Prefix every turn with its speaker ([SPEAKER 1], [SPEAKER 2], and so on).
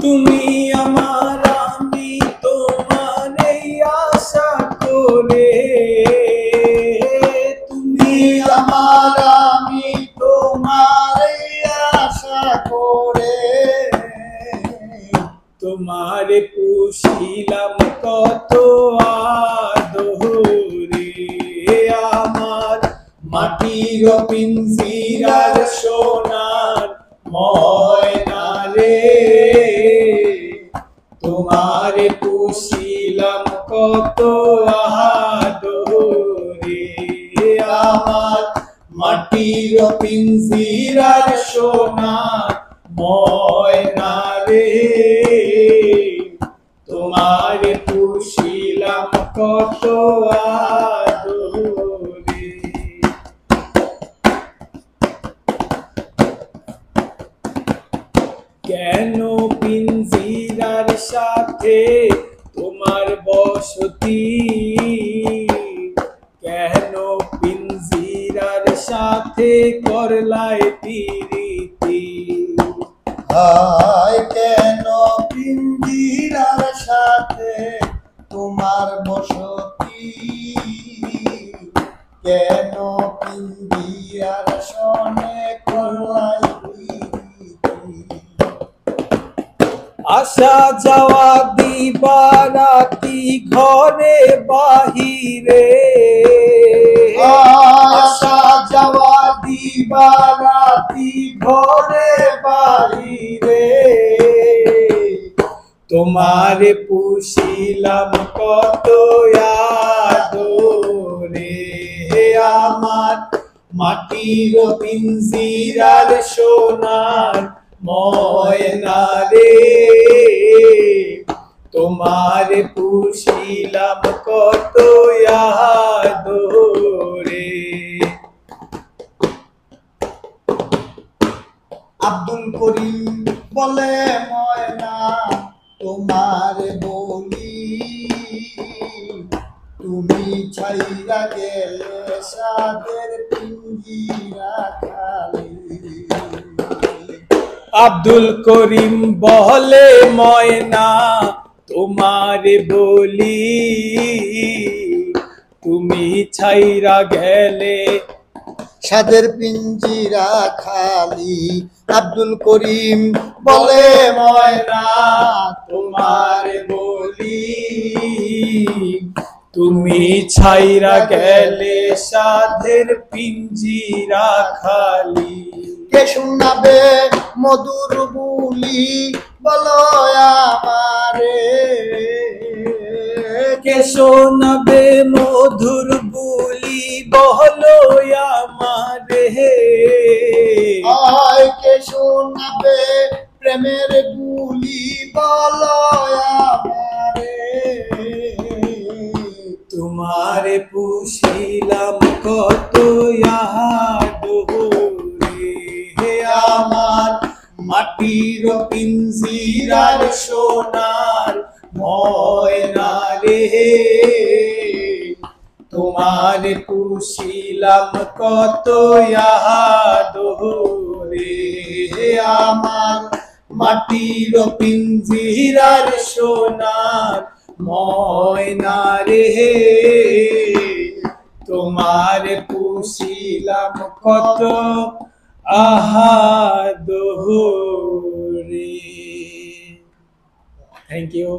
[SPEAKER 1] তুমি আমার আমি তোমার এই আশা করে, তুমি
[SPEAKER 2] আমার আমি তোমার এই আশা করে,
[SPEAKER 1] তোমার পুষিলাম কত আদরে। আমার মাটির পিঞ্জিরার সোনার ময়না রে, তোমার পুষিলাম কত আদরে। আমার মাটির পিঞ্জিরার সোনার ময়না রে, তোমার পুষিলাম কত আদরে। কেন পিঞ্জিরার সাথে তোমার বসতি, কেন পিঞ্জিরার সাথে করলাই প্রীতি।
[SPEAKER 2] হায় কেন পিঞ্জিরার সাথে তোমার বসতি, কেন পিঞ্জিরার সনে করলাই প্রীতি।
[SPEAKER 1] আসা যাওয়া দিবারাতি ঘরে বাহিরে,
[SPEAKER 2] আসা যাওয়া দিবারাতি ঘরে বাহিরে,
[SPEAKER 1] তোমার পুষিলাম কত আদরে। আমার মাটির পিঞ্জিরার সোনার ময়না রে, তোমার পুষিলাম কত আদরে।
[SPEAKER 2] আব্দুল করিম বলে ময়না তোমার বলি, তুমি ছাইরা গেলে সাদের পিঞ্জিরা খালি।
[SPEAKER 1] আব্দুল করিম বলে ময়না তোমার বলি, তুমি ছাইরা গেলে
[SPEAKER 2] সাদের পিঞ্জিরা খালি। আব্দুল করিম বলে ময়না
[SPEAKER 1] তোমার বলি, তুমি ছাইরা গেলে সাধের পিঞ্জিরা খালি।
[SPEAKER 2] কে শোনাবে মধুর বুলি বলো আমারে,
[SPEAKER 1] কে শোনাবে মধুর বুলি বলো আমারে।
[SPEAKER 2] আয় কে শোনাবে প্রেমের বুলি বলো আমারে।
[SPEAKER 1] তোমার পুষিলাম কত আদরে। আমার মাটির পিঞ্জিরার সোনার ময়না রে, তোমার পুষিলাম কত আদরে। আমার মাটির পিঞ্জিরার সোনার ময়না রে, তোমার পুষিলাম কত আদরে। Thank you.